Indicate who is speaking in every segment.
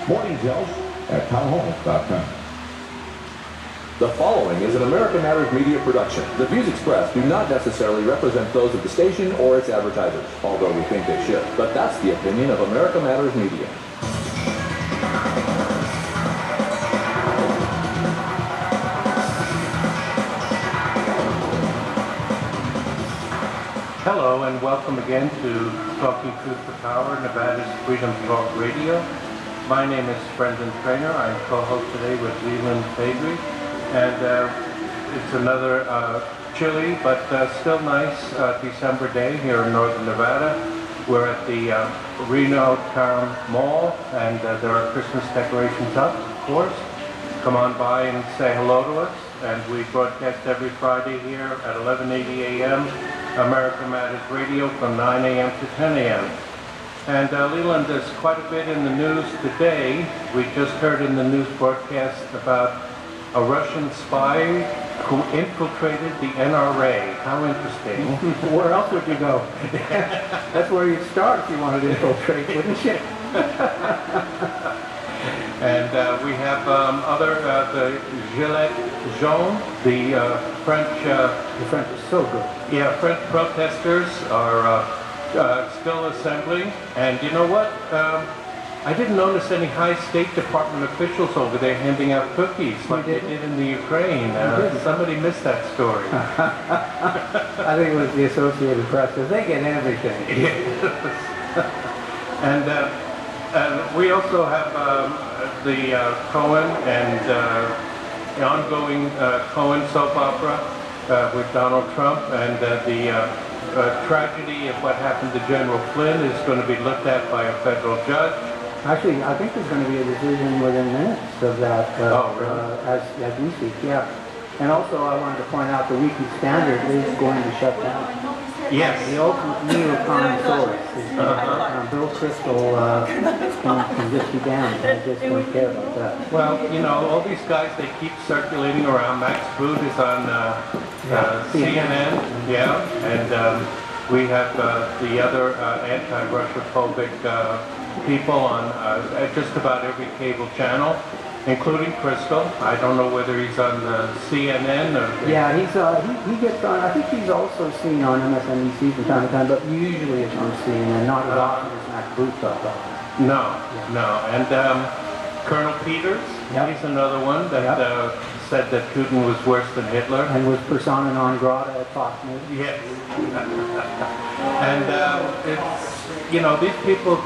Speaker 1: More details at KTHO.com.
Speaker 2: The following is an America Matters media production. The views expressed do not necessarily represent those of the station or its advertisers, although we think they should. But that's the opinion of America Matters Media.
Speaker 3: Hello and welcome again to Talking Truth to Power, Nevada's Freedom Talk Radio. My name is Brendan Trainor. I'm co-host today with Leland Faegre. And it's another chilly but still nice December day here in northern Nevada. We're at the Reno Town Mall, and there are Christmas decorations up, of course. Come on by and say hello to us. And we broadcast every Friday here at 11:80 a.m. America Matters Radio from 9 a.m. to 10 a.m. And Leland, there's quite a bit in the news today. We just heard in the news broadcast about a Russian spy who infiltrated the NRA. How interesting.
Speaker 4: Where else would you go? That's where you'd start if you wanted to infiltrate, wouldn't you?
Speaker 3: And we have the Gilets jaunes, the French...
Speaker 4: The French is so good.
Speaker 3: Yeah, French protesters are still assembling. And you know what? I didn't notice any high State Department officials over there handing out cookies like they did in the Ukraine. Somebody missed that story.
Speaker 4: I think it was the Associated Press, because they get everything.
Speaker 3: And we also have the Cohen and the ongoing Cohen soap opera with Donald Trump, and the tragedy of what happened to General Flynn is going to be looked at by a federal judge.
Speaker 4: Actually, I think there's going to be a decision within minutes of that as we speak, yeah. And also, I wanted to point out the Weekly Standard is going to shut down.
Speaker 3: Yes.
Speaker 4: The ultimate neocon source is Bill Kristol can just be damned. I just don't care about that.
Speaker 3: Well, you know, all these guys, they keep circulating around. Max Boot is on CNN, yeah, and we have the other anti-Russia-phobic people on just about every cable channel, including Kristol. I don't know whether he's on CNN or...
Speaker 4: Yeah, he gets on. I think he's also seen on MSNBC from time to time, but usually it's on CNN, not as often as Max Booth does.
Speaker 3: No. And Colonel Peters, he's another one that said that Putin was worse than Hitler.
Speaker 4: And was persona non grata at Fox News.
Speaker 3: Yes. And it's, you know, these people,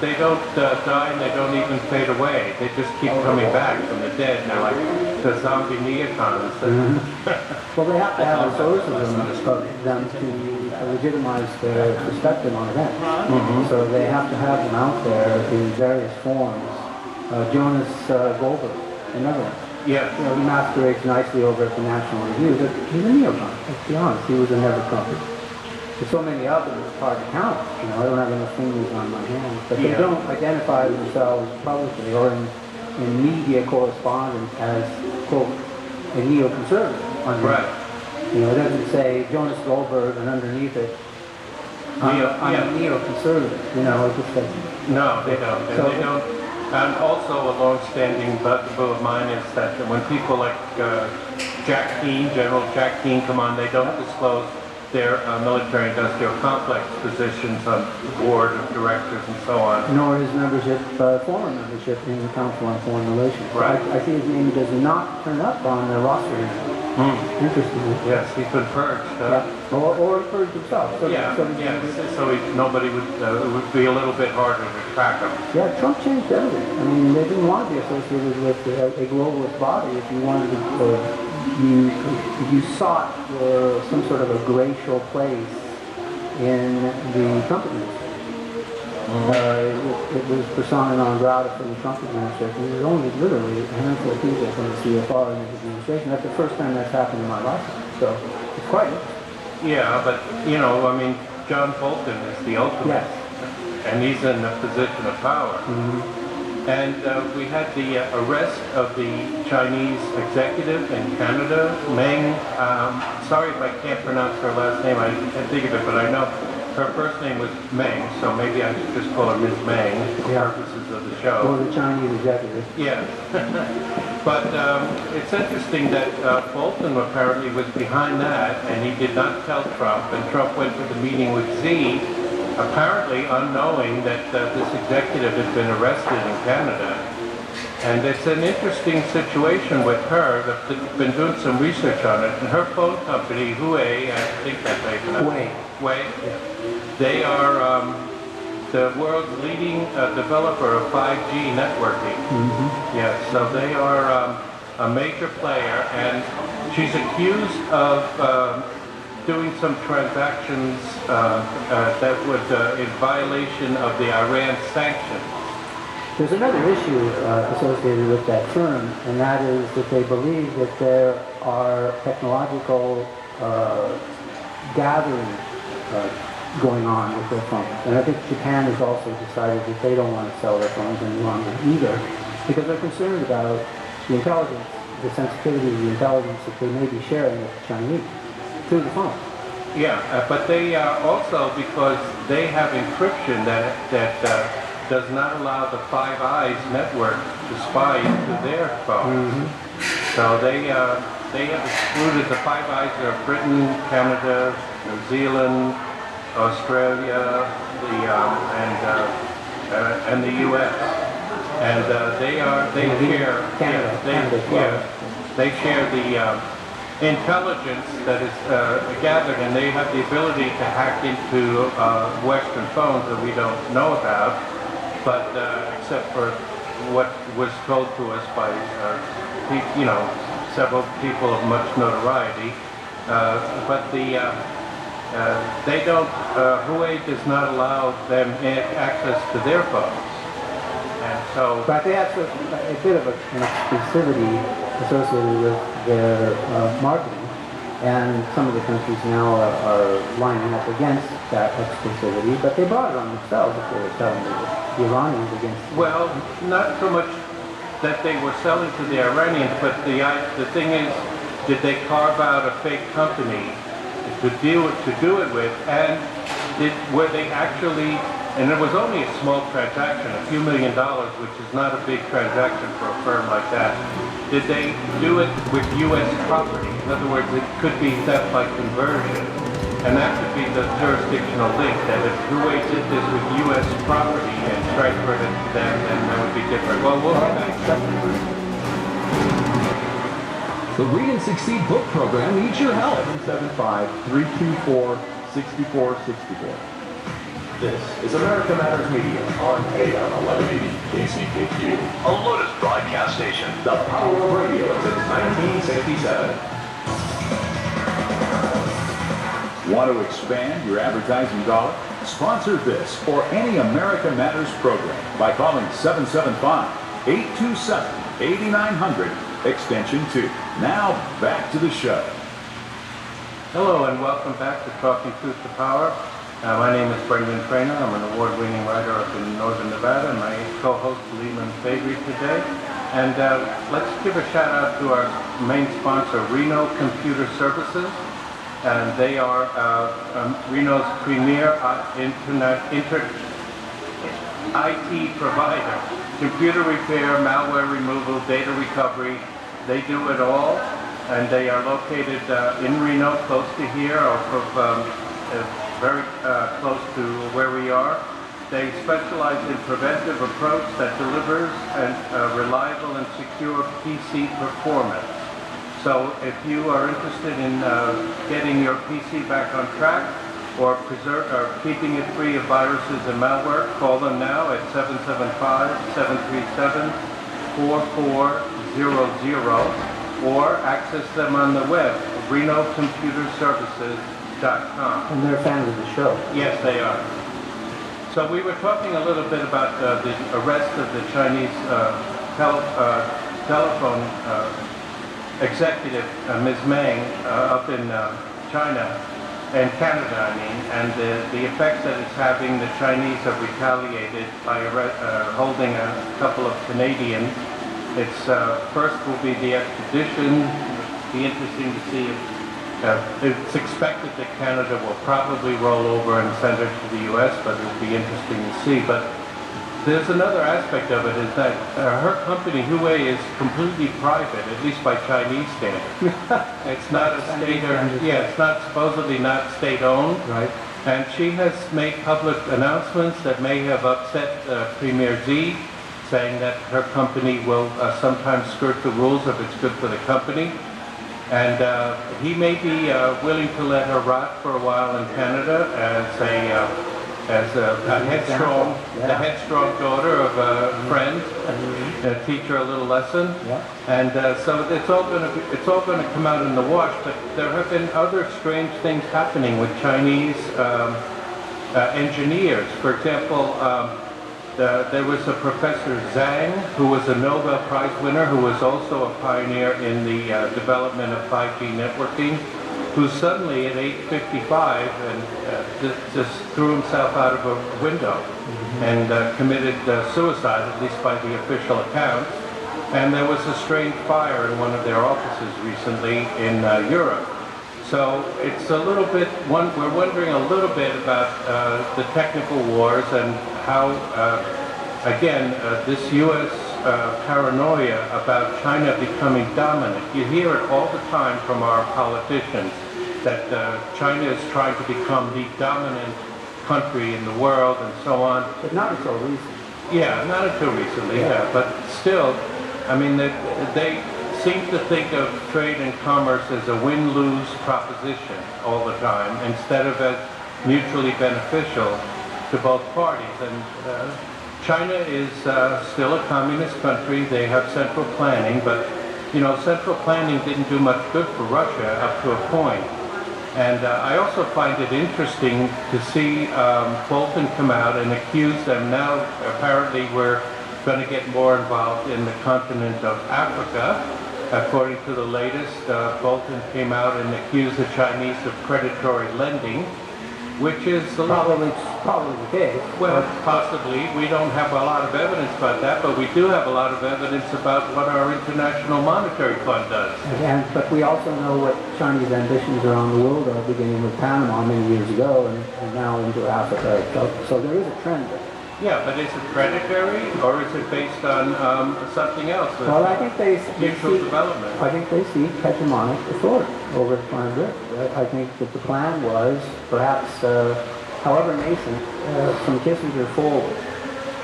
Speaker 3: they don't die and they don't even fade away. They just keep coming back from the dead. They're like the zombie neocons.
Speaker 4: Well, they have to have a source of them to legitimize their perspective on events. So they have to have them out there in various forms. Jonas Goldberg, another one.
Speaker 3: Yeah.
Speaker 4: You know, he masquerades nicely over at the National Review, but he's a neocon. Let's be honest, he was a never-Trumper. There's so many of them, it's hard to count. You know, I don't have enough fingers on my hands. But they don't identify themselves publicly or in media correspondence as, quote, a neoconservative. Right. You know, it doesn't say Jonas Goldberg and underneath it, I'm a neoconservative. You know, it just says...
Speaker 3: No, they don't. And they don't. And also a long-standing bugaboo of mine is that when people like General Jack Keane come on, they don't disclose their military-industrial complex positions on the board of directors and so on.
Speaker 4: Nor his membership, former membership in the Council on Foreign Relations.
Speaker 3: Right.
Speaker 4: I see his name does not turn up on the roster. Interesting.
Speaker 3: Yes, he's been purged.
Speaker 4: Or purged himself. So,
Speaker 3: nobody would, it would be a little bit harder to track him.
Speaker 4: Yeah, Trump changed everything. I mean, they didn't want to be associated with a globalist body if you wanted to, if you sought some sort of a glacial place in the Trump administration. It was persona non grata from the Trump administration. There was only literally a handful of people from the CFR in his administration. That's the first time that's happened in my lifetime. So it's quite interesting.
Speaker 3: Yeah, but, you know, I mean, John Bolton is the ultimate.
Speaker 4: Yes.
Speaker 3: And he's in a position of power. And we had the arrest of the Chinese executive in Canada, Meng. Sorry if I can't pronounce her last name. I can't think of it, but I know her first name was Meng, so maybe I should just call her Ms. Meng for purposes of the show.
Speaker 4: Or the Chinese executive.
Speaker 3: Yeah. But it's interesting that Bolton apparently was behind that, and he did not tell Trump, and Trump went to the meeting with Xi, apparently unknowing that this executive had been arrested in Canada. And it's an interesting situation with her. They've been doing some research on it, and her phone company, Huawei, I think that's how you pronounce it. Huawei. They are the world's leading developer of 5G networking. Yeah, so they are a major player, and she's accused of doing some transactions that would in violation of the Iran sanctions.
Speaker 4: There's another issue associated with that firm, and that is that they believe that there are technological gathering going on with their phones. And I think Japan has also decided that they don't want to sell their phones any longer either, because they're concerned about the intelligence, the sensitivity of the intelligence that they may be sharing with the Chinese through the phone.
Speaker 3: Yeah, but they also, because they have encryption that does not allow the Five Eyes network to spy into their phones. So they have excluded the Five Eyes are Britain, Canada, New Zealand, Australia, and the U.S. And they share they share the intelligence that is gathered, and they have the ability to hack into Western phones that we don't know about. But except for what was told to us by, several people of much notoriety, but they don't. Huawei does not allow them access to their phones, and so.
Speaker 4: But they have a bit of an exclusivity associated with their marketing, and some of the countries now are lining up against that exclusivity, but they brought it on themselves if they were selling to the Iranians against.
Speaker 3: Well, not so much that they were selling to the Iranians, but the thing is, did they carve out a fake company to do it with, and were they actually? And it was only a small transaction, a few $1 million, which is not a big transaction for a firm like that. Did they do it with U.S. property? In other words, it could be theft by conversion. And that could be the jurisdictional link, that if Huawei did this with U.S. property and transferred it to them, then that would be different. Well, we'll be back.
Speaker 2: The Read and Succeed book program needs your help. 775-324-6464. This is America Matters Media on AM 1180 KCKQ, a Lotus broadcast station. The power of radio since 1967.
Speaker 1: Want to expand your advertising dollar? Sponsor this or any America Matters program by calling 775-827-8900, extension 2. Now, back to the show.
Speaker 3: Hello and welcome back to Talking Truth to Power. My name is Brendan Trainor. I'm an award-winning writer up in Northern Nevada, and my co-host Leland Faegre today. And let's give a shout out to our main sponsor, Reno Computer Services. And they are Reno's premier IT provider. Computer repair, malware removal, data recovery. They do it all. And they are located in Reno, close to here, off of very close to where we are. They specialize in preventive approach that delivers reliable and secure PC performance. So if you are interested in getting your PC back on track or keeping it free of viruses and malware, call them now at 775-737-4400 or access them on the web, renocomputerservices.com.
Speaker 4: And they're fans of the show.
Speaker 3: Yes, they are. So we were talking a little bit about the arrest of the Chinese telephone executive, Ms. Meng, up in China, and Canada, I mean, and the effects that it's having. The Chinese have retaliated by holding a couple of Canadians. It's first will be the extradition. It'll be interesting to see if it's expected that Canada will probably roll over and send her to the U.S., but it'll be interesting to see. But there's another aspect of it is that her company, Huawei, is completely private, at least by Chinese standards. It's not a state, it's not supposedly not state-owned.
Speaker 4: Right.
Speaker 3: And she has made public announcements that may have upset Premier Xi, saying that her company will sometimes skirt the rules if it's good for the company. And he may be willing to let her rot for a while in Canada as a headstrong daughter of a friend, teach her a little lesson.
Speaker 4: Yeah.
Speaker 3: And so it's all going to come out in the wash. But there have been other strange things happening with Chinese engineers. For example, there was a Professor Zhang, who was a Nobel Prize winner, who was also a pioneer in the development of 5G networking, who suddenly at age 55 and just threw himself out of a window and committed suicide, at least by the official accounts. And there was a strange fire in one of their offices recently in Europe. So it's a little bit, we're wondering a little bit about the technical wars and how, again, this U.S. Paranoia about China becoming dominant. You hear it all the time from our politicians that China is trying to become the dominant country in the world and so on.
Speaker 4: But not until recently.
Speaker 3: Yeah, not until recently, yeah. But still, I mean, they seem to think of trade and commerce as a win-lose proposition all the time, instead of as mutually beneficial to both parties. And China is still a communist country. They have central planning, but you know, central planning didn't do much good for Russia up to a point. And I also find it interesting to see Bolton come out and accuse them. Now apparently we're going to get more involved in the continent of Africa. According to the latest, Bolton came out and accused the Chinese of predatory lending, which is
Speaker 4: probably the case.
Speaker 3: Well, possibly. We don't have a lot of evidence about that, but we do have a lot of evidence about what our International Monetary Fund does.
Speaker 4: But we also know what Chinese ambitions around the world are, beginning with Panama many years ago and now into Africa. So there is a trend there.
Speaker 3: Yeah, but is it predatory or is it based on something else?
Speaker 4: Well, I think they
Speaker 3: mutual development.
Speaker 4: I think they see hegemonic authority over the planet Earth. I think that the plan was, perhaps, however nascent, from Kissinger forward,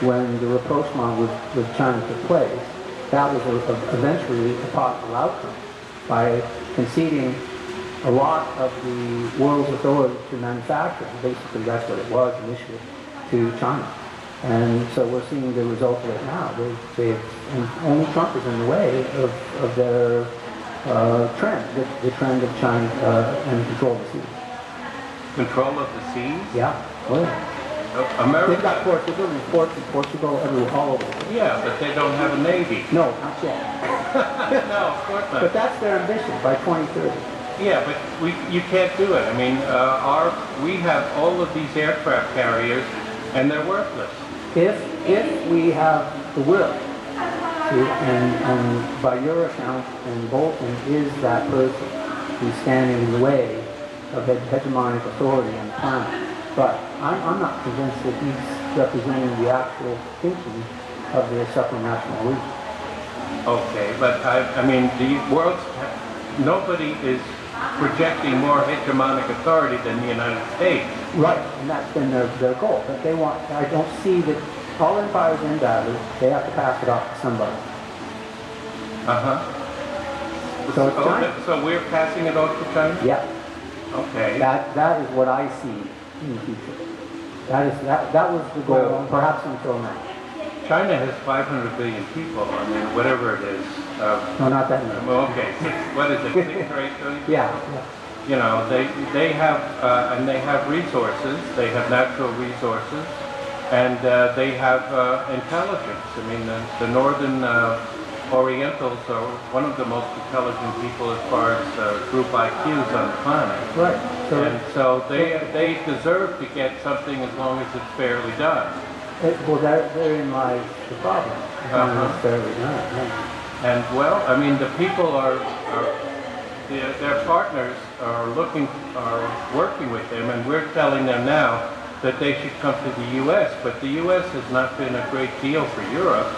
Speaker 4: when the rapprochement with China took place, that was eventually a possible outcome by conceding a lot of the world's authority to manufacturing. Basically, that's what it was initially, to China. And so we're seeing the result of it now. And only Trump is in the way of their trend, the trend of China and control of the seas.
Speaker 3: Control of the seas?
Speaker 4: Yeah. Oh, yeah.
Speaker 3: America.
Speaker 4: They've got ports. They're building ports in Portugal, everywhere, all over.
Speaker 3: Yeah, but they don't have a navy.
Speaker 4: No, not yet.
Speaker 3: No, of course not.
Speaker 4: But that's their ambition by 2030.
Speaker 3: Yeah, but you can't do it. I mean, we have all of these aircraft carriers, and they're worthless.
Speaker 4: If we have the will, and by your account, and Bolton is that person who's standing in the way of hegemonic authority on the planet. But I'm not convinced that he's representing the actual thinking of the supranational region.
Speaker 3: Okay, but I mean, the world's, nobody is projecting more hegemonic authority than the United States.
Speaker 4: Right, and that's been their goal. But they want, I don't see that all empires end badly. They have to pass it off to somebody.
Speaker 3: Uh-huh.
Speaker 4: So it's China.
Speaker 3: So we're passing it off to China?
Speaker 4: Yeah.
Speaker 3: Okay.
Speaker 4: That is what I see in the future. That was the goal,
Speaker 3: Well,
Speaker 4: perhaps until now.
Speaker 3: China has 500 billion people. I mean, whatever it is.
Speaker 4: No, not that many.
Speaker 3: Well, okay. What is it? 6 or 8 billion?
Speaker 4: Yeah.
Speaker 3: You know, they have and they have resources. They have natural resources, and they have intelligence. I mean, the northern Orientals are one of the most intelligent people as far as group IQs on the planet.
Speaker 4: Right.
Speaker 3: And so they deserve to get something as long as it's fairly done.
Speaker 4: Well, therein lies the problem. It's fairly done. Yeah.
Speaker 3: And well, I mean, the people are their partners are working with them, and we're telling them now that they should come to the U.S., but the U.S. has not been a great deal for Europe.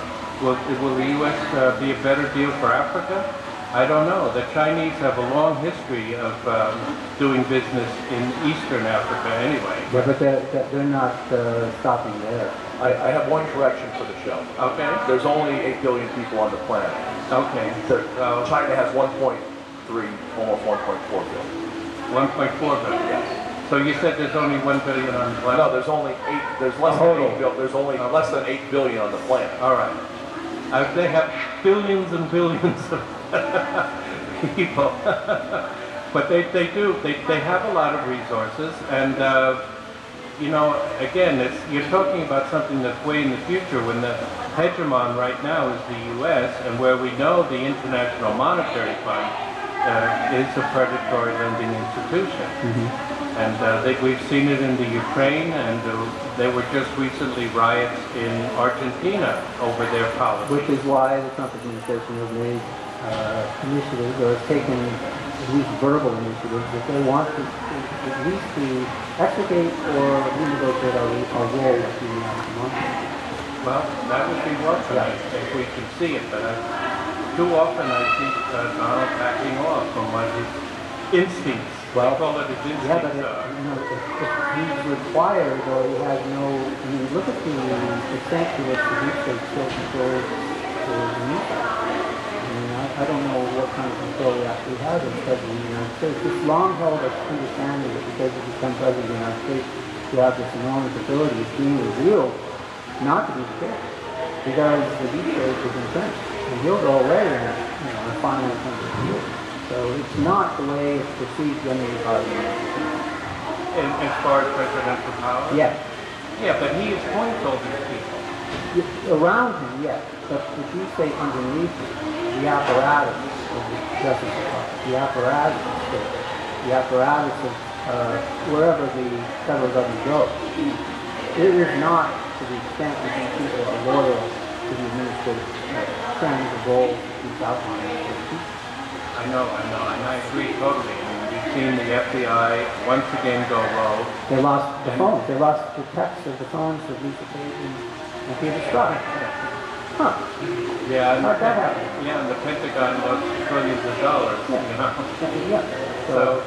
Speaker 3: Will the U.S. be a better deal for Africa? I don't know. The Chinese have a long history of doing business in Eastern Africa anyway.
Speaker 4: Yeah, but they're not stopping there.
Speaker 2: I have one correction for the show.
Speaker 3: Okay.
Speaker 2: There's only 8 billion people on the planet.
Speaker 3: Okay.
Speaker 2: China has 1.3, almost 1.4 billion.
Speaker 3: 1.4 billion.
Speaker 2: Yes.
Speaker 3: So you said there's only 1 billion on the planet?
Speaker 2: No, there's only 8. There's less than 8 billion. There's only less than 8 billion on the planet.
Speaker 3: All right. They have billions and billions of people, but they have a lot of resources, and you know, again, you're talking about something that's way in the future, when the hegemon right now is the U.S., and where we know the International Monetary Fund is a predatory lending institution.
Speaker 4: Mm-hmm.
Speaker 3: And we've seen it in the Ukraine, and there were just recently riots in Argentina over their policy.
Speaker 4: Which is why the Trump administration has made initiatives, or has taken at least verbal initiatives, that they want to at least to extricate or renegotiate our role with the money.
Speaker 3: Well, that would be welcome if we could see it, but too often I see Donald backing off from what his instincts.
Speaker 4: Well,
Speaker 3: I call it his instincts.
Speaker 4: Yeah, but if he's required, or he has no, I mean, look at the extent to which the deep state still controls the media. I mean, I don't know what kind of control he actually has in the President of the United States. It's long held as understanding that because he becomes President of the United States, you have this enormous ability. It's being revealed not to be the case, because the deep state is entrenched, and he'll go away in 500 years. So it's not the way it's perceived generally by the United States.
Speaker 3: As far as presidential power?
Speaker 4: Yes.
Speaker 3: Yeah, but he appoints all these people.
Speaker 4: Around him, yes. But if you say underneath him, the apparatus of the Justice Department, the apparatus of state, the apparatus of wherever the federal government goes, it is not to the extent that these people are loyal to the administrative trends or goals that he's outlined.
Speaker 3: I know, and I agree totally. I mean, we've seen the FBI once again go low.
Speaker 4: They lost the phones. They lost the text of the phones of Lisa Page and Peter Strzok. Huh.
Speaker 3: Yeah.
Speaker 4: How'd that happen?
Speaker 3: Yeah, and the Pentagon lost billions of dollars,
Speaker 4: yeah.
Speaker 3: You know.
Speaker 4: Yeah.
Speaker 3: So,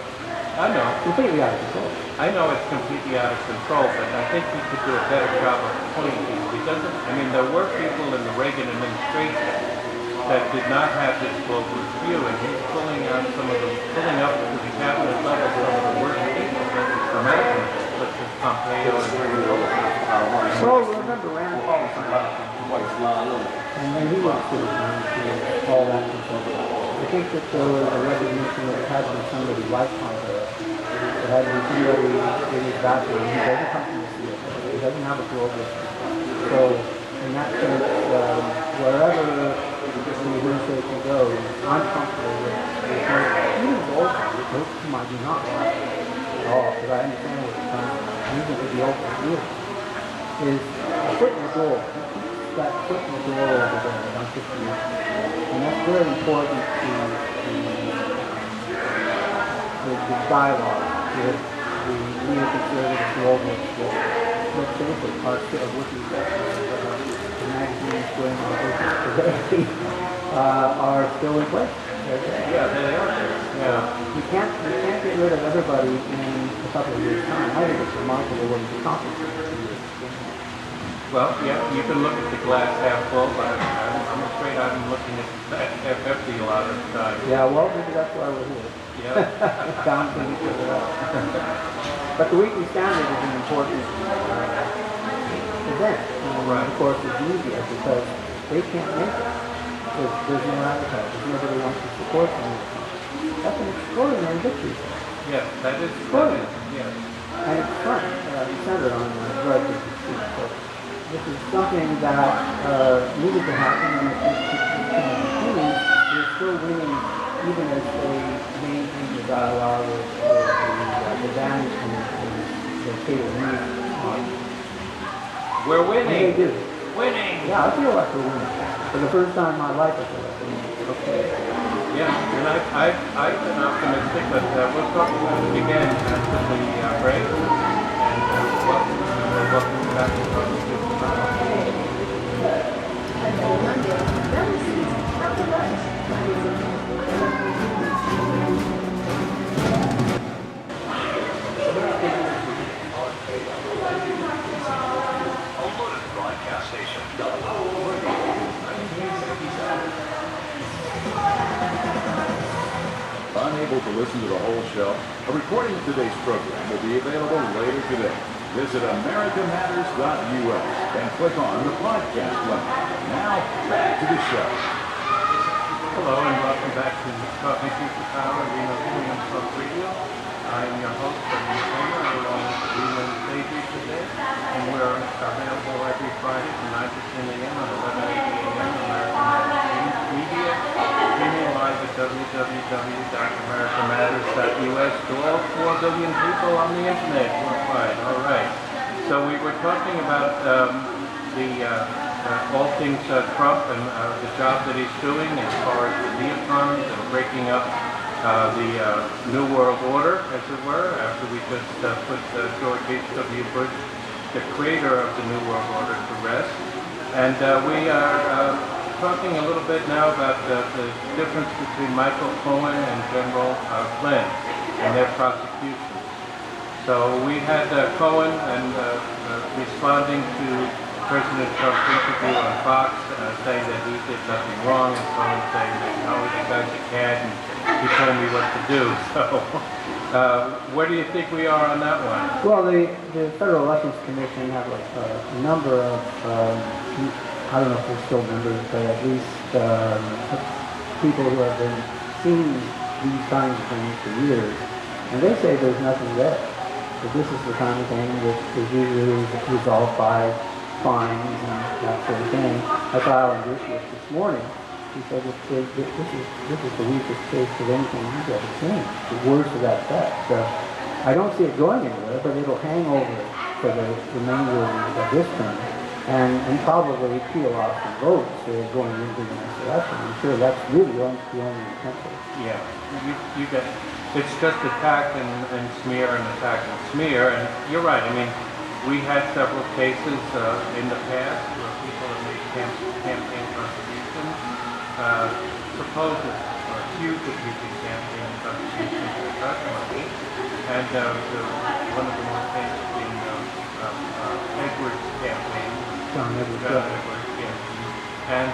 Speaker 3: I know.
Speaker 4: Completely out of control.
Speaker 3: I know it's completely out of control, but I think he could do a better job of pulling people. He doesn't, I mean, there were people in the Reagan administration that did not have this global view, and he's pulling up to the cabinet level some of the worst people that are imaginable, such as Pompeo and
Speaker 4: Well, remember Rand Paul, and then he went to all that control. I think that there was a recognition that it had to be somebody like Pompeo. It had to be somebody in his background. He doesn't come from the CIA. He doesn't have a global. So, in that sense, wherever the administration goes, I'm comfortable with even the old guys, whom I do not like at all, because I understand what you're trying to do. Even to the old guys, is a foot in the door. That foot in the door over there, I'm 50 years. And that's very important to the dialogue with the neoconservative globalists that, let's face it, are still looking at the magazines going on today are still in place.
Speaker 3: Yeah, they are there. Yeah.
Speaker 4: You can't get rid of everybody in a couple of years' time. I think it's remarkable what he's accomplished in 2 years.
Speaker 3: Well, yeah, you can look at the glass half full, but I'm afraid I'm looking at half empty a lot of the time.
Speaker 4: Yeah, well, maybe that's why we're here.
Speaker 3: Yeah.
Speaker 4: Balancing each other out. But the Weekly Standard is an important event.
Speaker 3: Right.
Speaker 4: Of course, it's media, because they can't make it. There's no advertisers. Nobody wants to support them. That's an extraordinary victory.
Speaker 3: Yes, that is. Yes.
Speaker 4: And it's front, centered on drug disease. So this is something that needed to happen, and if it continues, we're still winning, even as they maintain the dialogue with the advantage and the cable news.
Speaker 3: We're winning.
Speaker 4: And they do.
Speaker 3: Winning!
Speaker 4: Yeah, I feel like we're winning. For the first time in my life, I feel like we're winning.
Speaker 3: Okay. Yeah, and I've been optimistic, but we'll talk about it again after the break. And welcome back to Talking Truth to Power.
Speaker 1: Unable to listen to the whole show, a recording of today's program will be available later today. Visit americamatters.us and click on the podcast link. Now, back to the show.
Speaker 3: Hello and welcome back to Talking Truth to Power, Reno Radio. I am your host, Trainor, along with Leland today, and we're available every Friday from 9 to 10 a.m. on 1180 a.m. American Media, streaming live at www.americamatters.us to all 4 billion people on the internet worldwide. All right. So we were talking about all things Trump and the job that he's doing as far as the neocons and breaking up the New World Order, as it were, after we just put George H.W. Bush, the creator of the New World Order, to rest. And we are talking a little bit now about the difference between Michael Cohen and General Flynn and their prosecution. So we had Cohen and responding to President Trump's interview on Fox, saying that he did nothing wrong, and Cohen saying that, oh, the guy's a cad, and he told me what to do. So where do you think we are on that one?
Speaker 4: Well, the Federal Elections Commission have a number of, I don't know if they're still members, but at least people who have been seeing these kinds of things for years, and they say there's nothing there. That this is the kind of thing that is usually resolved by fines and that sort of thing. I saw Alan Dershowitz this morning. He said that this is the weakest case of anything he's ever seen. The worst of that fact. So I don't see it going anywhere, but it'll hang over for the remainder of this term and probably peel off some votes going into the next election. I'm sure that's really the only incentive.
Speaker 3: Yeah, you get it's just attack and smear and attack and smear, and you're right. I mean, we had several cases in the past where people have made campaign contributions, supposed or accused of using campaign contributions to cut money, and one of the most famous being Edwards' campaign.
Speaker 4: John Edwards,
Speaker 3: yes. And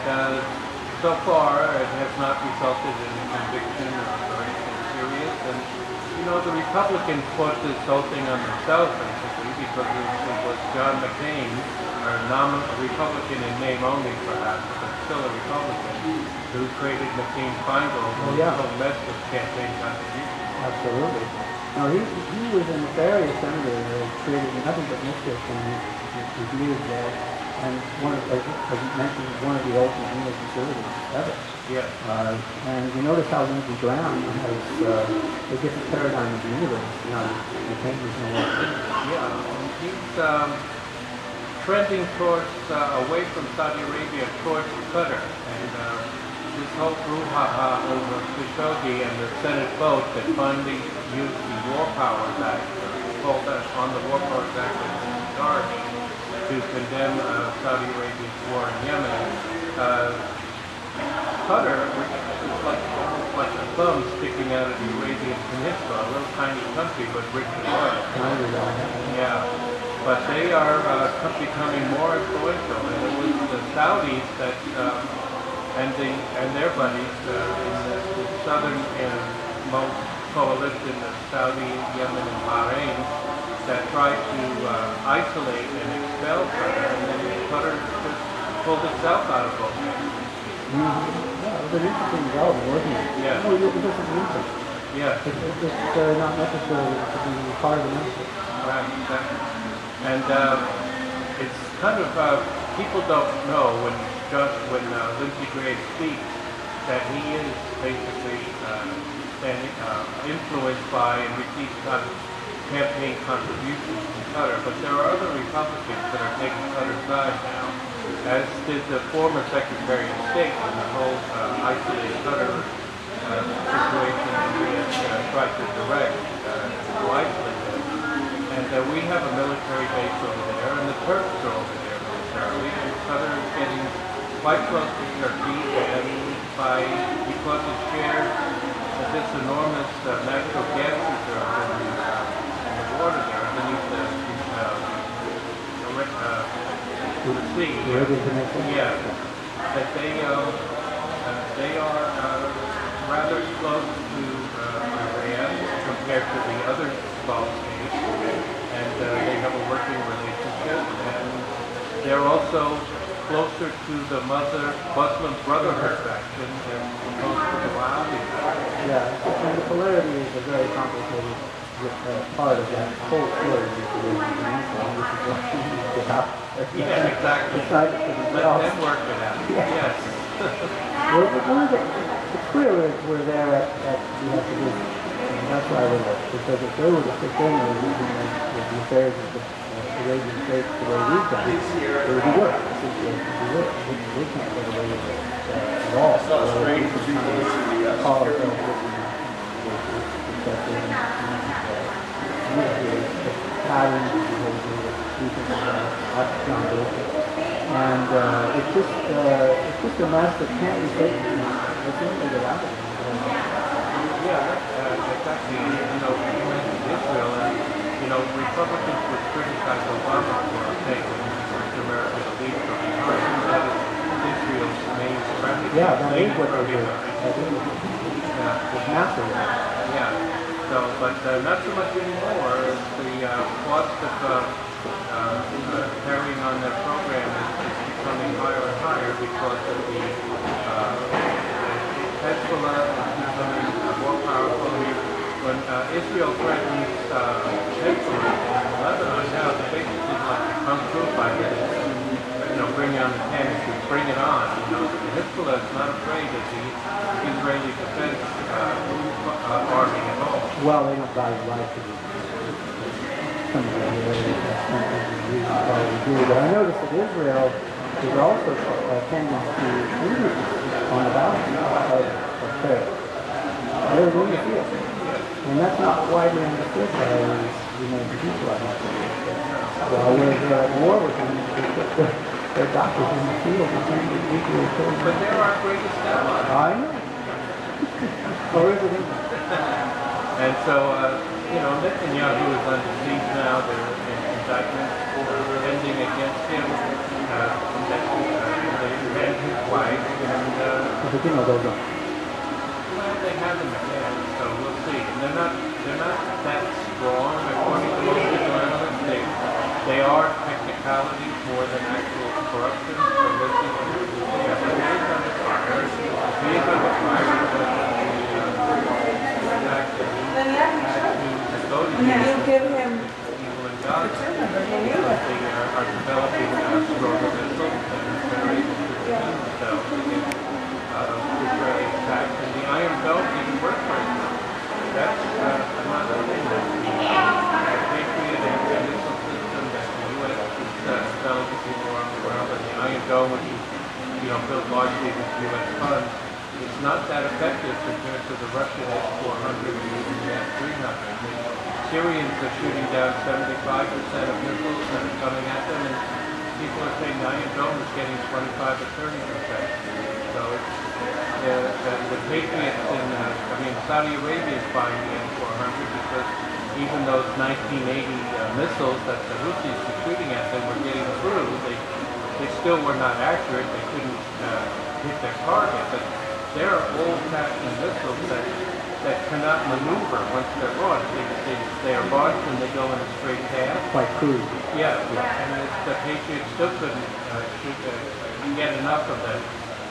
Speaker 3: so far, it has not resulted in a conviction or anything serious. And, you know, the Republicans put this whole thing on themselves, basically, because it was John McCain, a Republican in name only, perhaps, but still a Republican, who created McCain-Feingold, who whole mess with campaign contributions.
Speaker 4: Absolutely. No, he was a nefarious senator who created nothing but mischief in his years there. And as you mentioned, one of the ultimate neoconservatives ever.
Speaker 3: Yes.
Speaker 4: And you notice how Lindsey Graham has a different paradigm of the universe. You know, McCain is no longer.
Speaker 3: Yeah, he's trending towards, away from Saudi Arabia, towards Qatar. And this whole brouhaha over Khashoggi and the Senate vote that finally used the War Powers Act, called that on the War Powers Act in charge, to condemn Saudi Arabia's war in Yemen. Qatar is like a thumb sticking out of the Arabian Peninsula, a little tiny country but rich in oil. Yeah, but they are becoming more influential, and it was the Saudis that and their buddies in the southern most coalition of Saudi, Yemen, and Bahrain that tried to isolate and expel Qatar, and then Qatar just pulled itself out of both.
Speaker 4: Yeah, it was an interesting development, wasn't it?
Speaker 3: Yeah.
Speaker 4: No, it doesn't mean so.
Speaker 3: Yeah.
Speaker 4: It's not necessary to be part of the ministry.
Speaker 3: Right, exactly. And it's kind of, people don't know when Lindsey Graham speaks that he is basically influenced by and receives campaign contributions from Qatar, but there are other Republicans that are taking Qatar's side now, as did the former Secretary of State in the whole isolated Cutter situation that we had tried to direct wisely. And we have a military base over there, and the Turks are over there militarily, and Cutter is getting quite close to Turkey, and because it shares this enormous natural gas reserve in the water there beneath the sea. Yeah, that they are rather close to Iran compared to the other Gulf states, and they have a working relationship, and they're also closer to the Muslim Brotherhood faction than opposed to the Wahhabi faction.
Speaker 4: Yeah, and the polarity is a very complicated part of that whole story, which is what we need to get out.
Speaker 3: Yeah, exactly. Let them work it out. Yes.
Speaker 4: Well, the clear is we're there at we have to do, and that's why we're there. Because if they were to sit in and the affairs of the Arabian States the way we've done it, it would be worse. We can't get away with it at all.
Speaker 5: It's not strange for people to listen to the U.S.
Speaker 4: Call it and it's just a mess that can't be taken. It's in there without it.
Speaker 3: Yeah, exactly. You know, you mentioned Israel, and Republicans would criticize Obama for saying that America to leave from behind. That is Israel's main strategy.
Speaker 4: Yeah, that is what they do. Yeah, it's massive.
Speaker 3: Yeah. So, but not so much anymore. The cost of carrying on their program is becoming higher and higher because of the Hezbollah is becoming more powerful. When Israel threatens Hezbollah in Lebanon, now they basically like to come through by this, bring on the tanks and bring it on. The Hezbollah is not afraid of the Israeli defense army at all.
Speaker 4: Well, they don't value life to do. Some of the reasons why we do. But I noticed that Israel is also tending to lead on the balance of terror. They're in the field. And that's not widely understood by the people I have. While we're at war with them, their doctors in the field are trying to nuclear children.
Speaker 3: But they're our greatest ally.
Speaker 4: I know. Or is it?
Speaker 3: And so, Netanyahu is under siege now. There are indictments pending against him, and his wife. And
Speaker 4: those on.
Speaker 3: well, they have them again, so we'll see. And they're not that strong according to most people analysts. They are technicalities more than actual corruption. So we'll see what happens. Yeah, but he is under fire. He is under fire because of the fact that he had to go to
Speaker 6: You give him
Speaker 3: evil and God because they are developing stronger missiles and they're able to defend themselves against Israeli attacks. And the Iron Dome didn't work right now. That's another thing that the Patriot and missile system that the U.S. is selling to people around the world, and the Iron Dome, which is built largely with U.S. funds, it's not that effective compared to the Russian S-400 or even the S-300. The Syrians are shooting down 75% of missiles that are coming at them, and people are saying the Iron Dome is getting 25 or 30%. So it's the Patriots in, Saudi Arabia is buying the S-400 because even those 1980 missiles that the Houthis were shooting at them were getting through, they still were not accurate. They couldn't hit their target, but there are old-fashioned missiles that cannot maneuver once they're launched. They are launched and they go in a straight path.
Speaker 4: Quite crude.
Speaker 3: Yeah, and the Patriots still couldn't get enough of them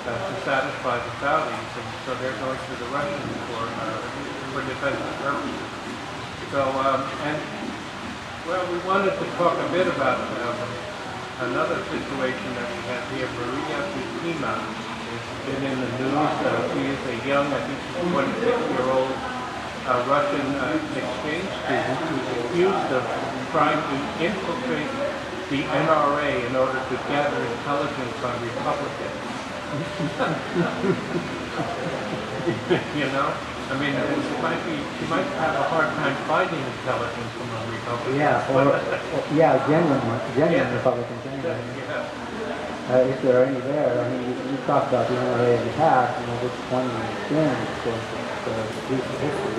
Speaker 3: to satisfy the Saudis, and so they're going to the Russians for defensive purposes. So, we wanted to talk a bit about another situation that we have here. Maria Butina has been in the news. She is a young, I think she's 26-year-old Russian exchange student who's accused of trying to infiltrate the NRA in order to gather intelligence on Republicans. You know? I mean, she might have a hard time finding intelligence from a Republican.
Speaker 4: Yeah, genuine Republicans anyway.
Speaker 3: Yeah.
Speaker 4: If there are any there, I mean, you talked about the NRA in the past, which one has been, of course, the recent history,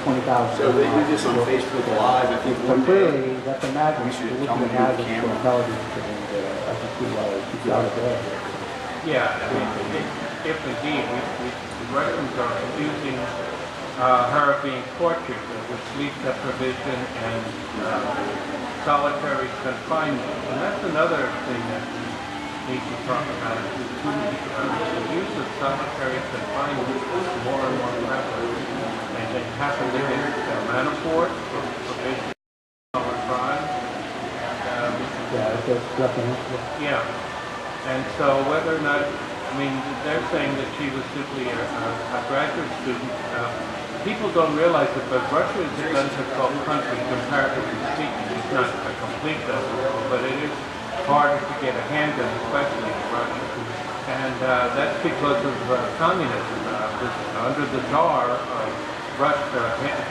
Speaker 4: 20,000.
Speaker 5: So they do this on Facebook Live, I think one day.
Speaker 4: Clearly, that's a magnet.
Speaker 5: We should
Speaker 4: It
Speaker 5: tell
Speaker 4: would be
Speaker 5: them
Speaker 4: a
Speaker 5: to do
Speaker 4: magnet
Speaker 5: the
Speaker 4: for
Speaker 5: camera.
Speaker 4: intelligence, and I can see why she's out of there.
Speaker 3: Yeah, I mean, if indeed the Russians are accusing her of being tortured with sleep deprivation and solitary confinement. And that's another thing that we need to talk about. The use of solitary confinement is more and more prevalent. And it happened against Manafort for basically dollar crime.
Speaker 4: Yeah, it's just definitely.
Speaker 3: Yeah. And so whether or not, I mean, they're saying that she was simply a graduate student. People don't realize it, but Russia is a gun control country, comparatively speaking. It's not a complete gun control, but it is harder to get a handgun, especially in Russia. And that's because of communism. Under the Tsar, Russia,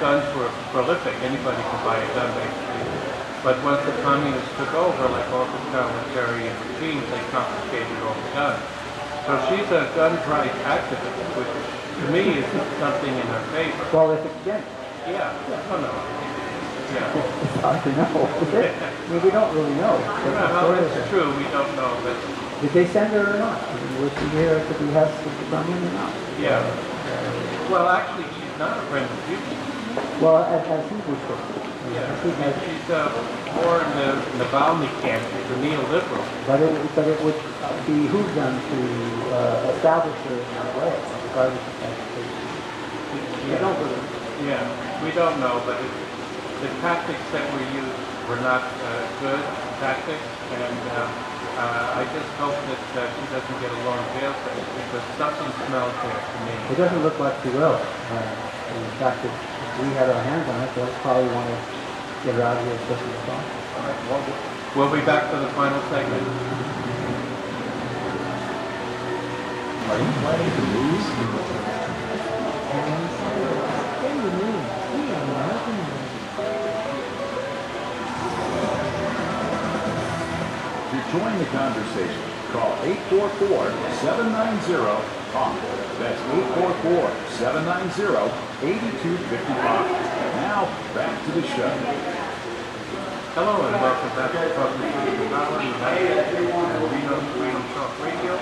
Speaker 3: guns were prolific. Anybody could buy a gun, basically. But once the communists took over, like all totalitarian regimes, they confiscated all the guns. So she's a gun rights activist, which to me is something in her favor.
Speaker 4: Well, if it's genuine.
Speaker 3: Yeah, oh no. Yeah.
Speaker 4: It's hard to know. I mean, we don't really know.
Speaker 3: Well, it's true, we don't know, but
Speaker 4: Did they send her or not? I mean, was she here at the behest of the Kremlin or not?
Speaker 3: yeah. Well, actually, she's not a friend of Putin.
Speaker 4: Well, as he was told.
Speaker 3: Yeah, she's more in the Navalny camp. She's a neoliberal.
Speaker 4: But it would behoove them to establish her in that way, regardless of that. We don't really.
Speaker 3: Yeah, we don't know, but the tactics that were used were not good tactics, and I just hope that she doesn't get a long jail sentence because something smells there to me.
Speaker 4: It doesn't look like she will. In fact, if we had our hands on it, they'll probably want to get her out of here as quickly as possible.
Speaker 3: All right, well, we'll be back for the final segment.
Speaker 1: Are you planning to move? To join the conversation, call 844-790-TALK. That's 844-790-8255. Now, back to the show.
Speaker 3: Hello and welcome back to Talking Truth to Power, Reno Talk Radio.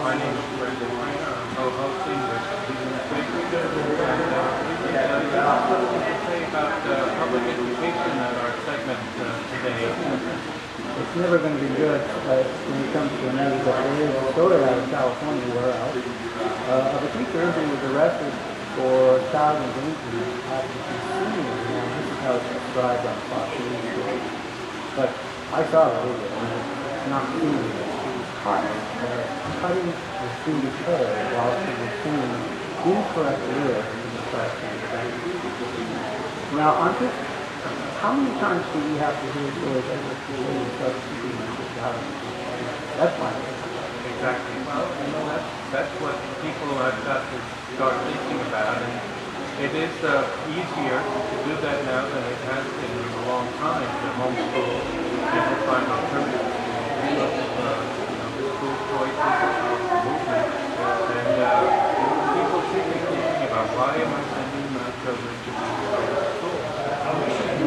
Speaker 3: My name is Brendan Trainor. I'm co-hosting with Leland Faegre. And we have something to say about public education in our segment today.
Speaker 4: It's never going to be good when it comes to another, but there is a story out of California where of a teacher who was arrested for child engagement after consuming. This is how it's described on Fox News. But I saw the video, and it's not seeing it. She was caught cutting the student's hair while she was saying incorrect lyrics in the classroom. Now, I'm just, how many times do we have to hear stories like this before we start speaking this out? That's my opinion.
Speaker 3: Exactly. Well, that's what people have got to start thinking about, and it is easier to do that now than it has been in a long time to homeschool. People find alternatives to school choices, movement, and people should be thinking about why am I sending my children to school?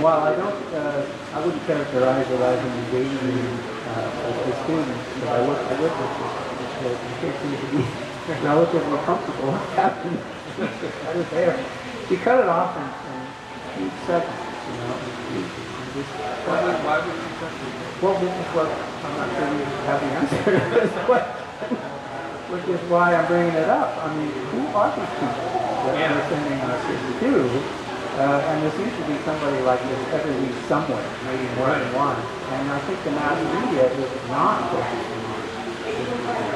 Speaker 4: While I wouldn't characterize it as an engaging the students, but I look at this, the kid seems to be relatively comfortable having his hair. She cut it off in a few seconds,
Speaker 3: Why would you cut it?
Speaker 4: Well, this is what, I'm not sure you have the answer to this question, which is why I'm bringing it up. I mean, who are these people that we're sending our kids to? And there seems to be somebody like this every week somewhere, maybe more than one. And I think the mass media is not focusing on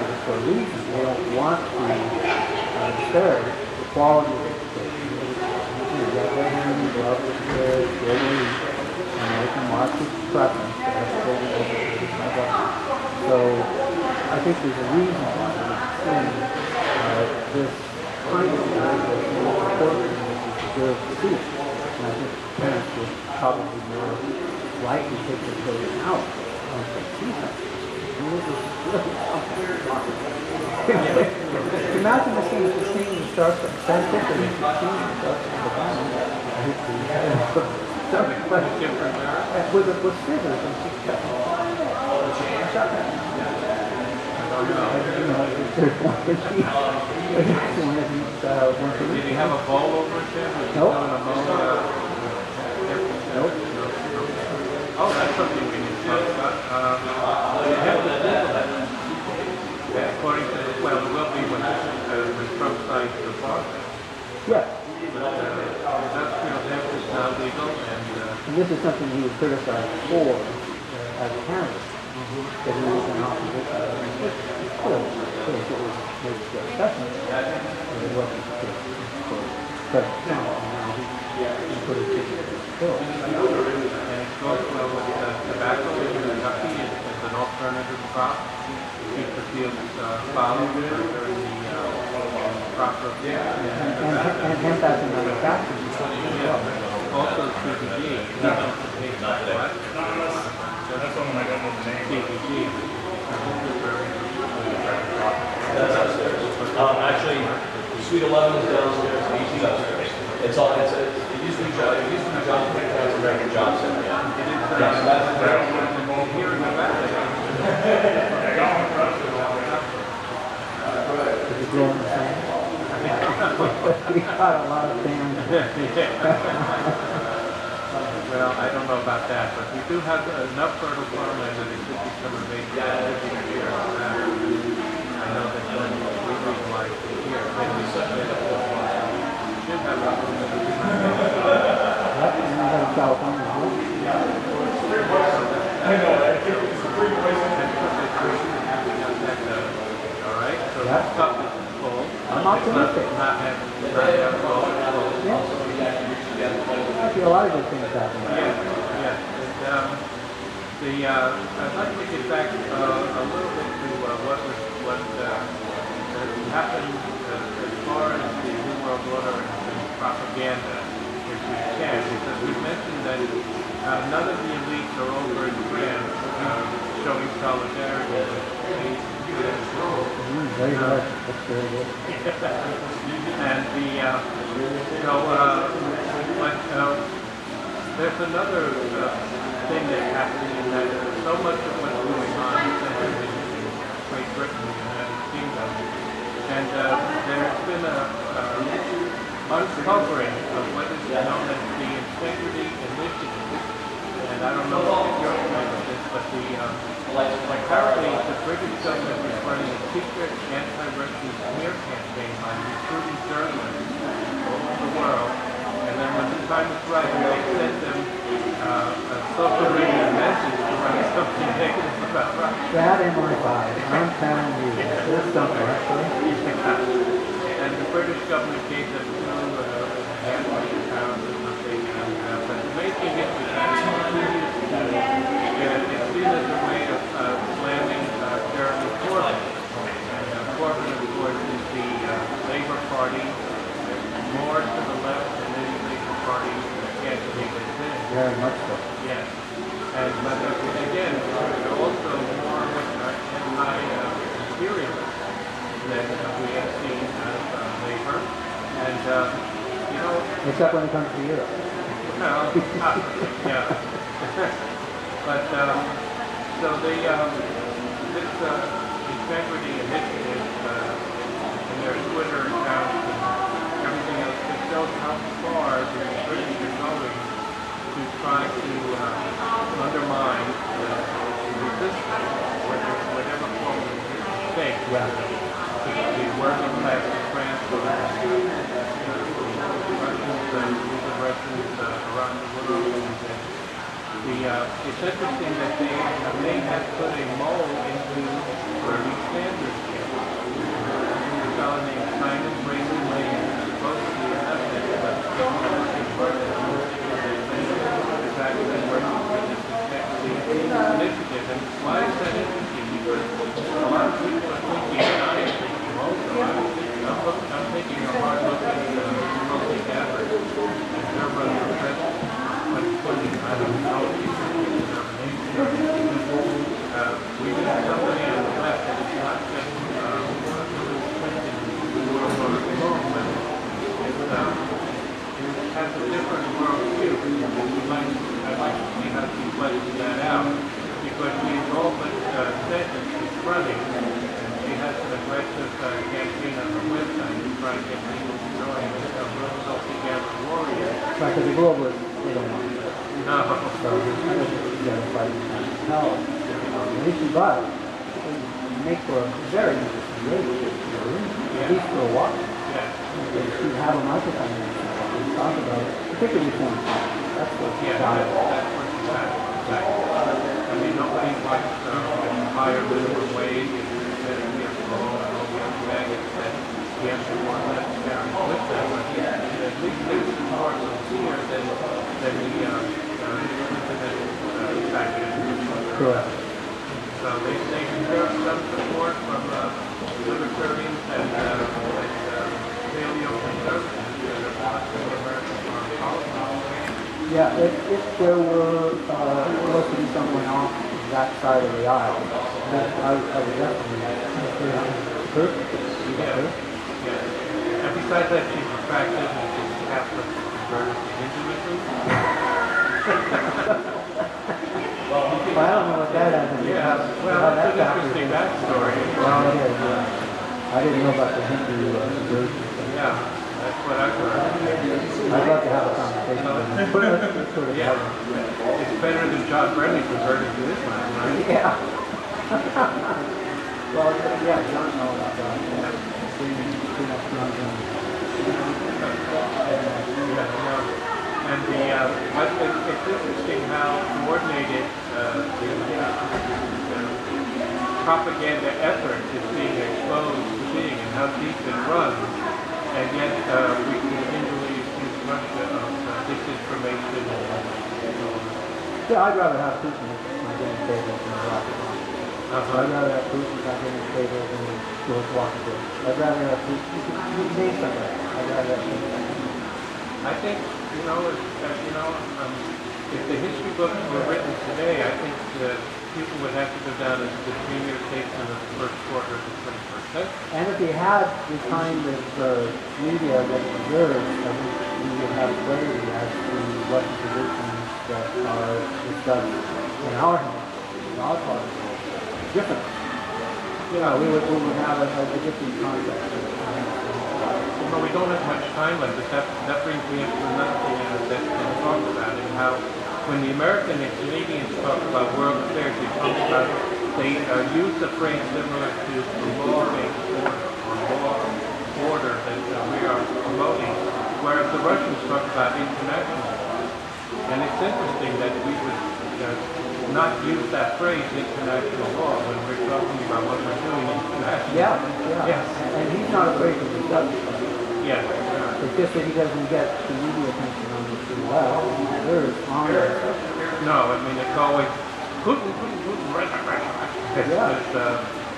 Speaker 4: this for a reason. They don't want to disturb the quality of education. They're hand in glove with their elite American Marxist preference to have children So I think there's a reason why this kind of evaluation is important and this is deserved to see. And I think parents would probably more likely take their children out once they see something. Imagine the scene starts at scientific, the scene starts at the bottom. With scissors and just cut.
Speaker 3: Did he have a bowl over it then?
Speaker 4: Nope. Nope.
Speaker 3: Oh, that's something we need to talk about. You have to Google that. According to, well, it will be when Trump signs the law.
Speaker 4: Yeah.
Speaker 3: Industrial hemp is now legal,
Speaker 4: and this is something he was criticized for as a candidate. That he was in opposition. Clearly, it was maybe the assessment, but it wasn't for President Trump. Now he put his ticket to the bill.
Speaker 3: and it goes well with tobacco in Kentucky as an alternative crop. Keep the fields fallow during the crop rotation.
Speaker 4: And hemp as a manufacturing.
Speaker 3: Also CBD.
Speaker 6: That's one when I got the name.
Speaker 3: CBD.
Speaker 2: That's upstairs. Actually, Suite 11 is downstairs. Easy upstairs. It's all. It used to be John. It used to be John American Job Center. Yeah. Yes, that's
Speaker 3: Here in Nevada.
Speaker 4: Is it growing the sand? We got a lot of sand.
Speaker 3: Well, I don't know about that, but we do have enough fertile farmland that it could become a major activity here. I know that we utilize it here. And we should have a
Speaker 4: Yep, and we have California.
Speaker 6: I know, it's a free place.
Speaker 3: all right, so
Speaker 4: Yeah.
Speaker 3: the cup is full.
Speaker 4: I'm optimistic.
Speaker 3: Not have full.
Speaker 4: I see a lot of good things happening.
Speaker 3: Yes. I'd like to get back a little bit to what happened as far as the New World Order and propaganda, if we can, because we mentioned that none of the elites are over in France showing solidarity with
Speaker 4: Very good. That's very good.
Speaker 3: and there's another thing that's happening in that so much of what's going on is in Great Britain, the United Kingdom, and there's been a uncovering of what is known as the Integrity Initiative. And I don't know if you're familiar with this, but apparently the British government is running a secret anti-Russian smear campaign by recruiting journalists all over the world. And then when the time is right, they send them a social media message to write something negative about Russia.
Speaker 4: That in my body. I'm telling you. There's something, actually.
Speaker 3: And the British government gave them £2.5 million or something. But the main thing is that it continues to do it. And it's seen as a way of slamming Jeremy Corbyn. And Corbyn, of course, is the Labour Party, more to the left than any Labour Party candidate has been.
Speaker 4: Very much so.
Speaker 3: Yes. And but again, also more anti-imperialist than we have seen out of Labour. And,
Speaker 4: Except when it comes to Europe.
Speaker 3: well, yeah. But, so this Integrity Initiative and their Twitter accounts and everything else, it shows how far the British are going to try to undermine the resistance, whatever form of resistance takes.
Speaker 4: Yeah.
Speaker 3: The working class of France, the Russians around the world. It's interesting that they have put a mole into Bernie Sanders' camp. A fellow named Simon Brayton Lane is supposed to be an ethic, but is actually working for this initiative. And why is that interesting? Because I'm taking a hard look at multi-gathers and their run of present. But funding, I don't know if it's we have somebody on the left that is not just the world over the world, but it has a different world view. I'd like to see how she fleshes that out. Because she's all but said that she's running, and she has an aggressive campaign on her website to try to get people to join a multi-gather warrior.
Speaker 4: Right, because the globalists, they don't want it.
Speaker 3: No.
Speaker 4: So he's got to fight power. But it makes for a very interesting relationship, at least for a while.
Speaker 3: Yeah.
Speaker 4: You should have a microphone and talk about it, particularly foreign policy. That's what
Speaker 3: That's what she's at. Exactly. I mean, nobody likes higher minimum wage and Medicare for all and all the other maggots that he has to more or less carry with them. But at least there's more sincere than the internet package.
Speaker 4: correct.
Speaker 3: So they deserve some support from libertarians and paleo-conservatives that are possible American foreign policy.
Speaker 4: Yeah, if there were supposed to be someone off that side of the aisle, then I would definitely support her.
Speaker 3: Yeah. And besides that, she's attractive and she's Catholic converted to Hinduism.
Speaker 4: Well, I don't know what that has to do.
Speaker 3: Yeah, well, it's an interesting backstory.
Speaker 4: Well, it is. I didn't know about the Hindu version.
Speaker 3: Yeah, that's what I've heard.
Speaker 4: I'd love to have a conversation with him.
Speaker 3: Yeah, it's better than John Brennan converted to Islam, right?
Speaker 4: Yeah. Well, yeah, John knows about that. And it's interesting how coordinated the propaganda effort is being exposed to being and how deep it runs, and yet we continually accuse Russia of disinformation and yeah, I'd rather have Putin on getting tables than Barack Obama. I'd rather have Putin on getting tables than George Washington. I'd rather have Putin. You name somebody. I'd rather have Putin. I think, if the history books were written today, I think people would have to go down as the premier statesman of the first quarter of the 21st century. And if he had the kind of media that he deserves, I think we would have clarity as to what the positions that are discussed in our hands, in our part of the world, different. We would have a different context. Well, we don't have much time left, but that brings me up to another thing that's been talked about, and how when the American and Canadians talk about world affairs, they use the phrase similar to the law-based order that we are promoting, whereas the Russians talk about international law. And it's interesting that we would not use that phrase, international law, when we're talking about what we're doing internationally. Yeah. Yes. And he's not afraid to discuss it. Yeah. It's just that he doesn't get the media attention on this too well. There's honor. No, I mean, it's always Putin, Russia. As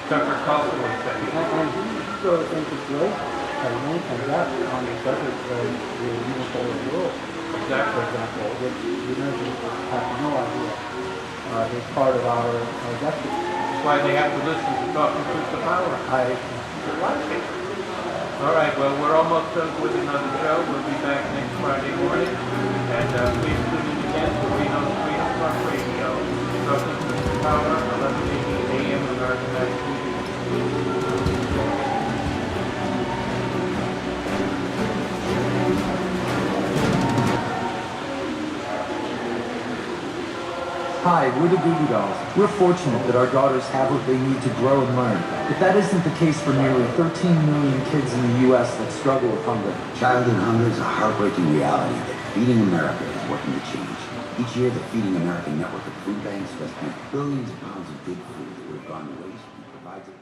Speaker 4: Tucker Carlson would say. And he sort of thinks it's great as length and depth on the subject of the unipolar world. Exactly. For example, which the Americans have no idea is part of our destiny. That's why they have to listen to Talking Truth to Power. I like it. All right, well, we're almost done with another show. We'll be back next Friday morning. And please tune in again to Reno's Freedom Talk Radio. Talking Truth to Power, 1180 AM American Magazine.
Speaker 7: Hi, we're the Goo Goo Dolls. We're fortunate that our daughters have what they need to grow and learn. But that isn't the case for nearly 13 million kids in the U.S. that struggle with hunger.
Speaker 8: Childhood hunger is a heartbreaking reality that Feeding America is working to change. Each year, the Feeding America network of food banks rescues billions of pounds of good food that would have gone to waste and provides it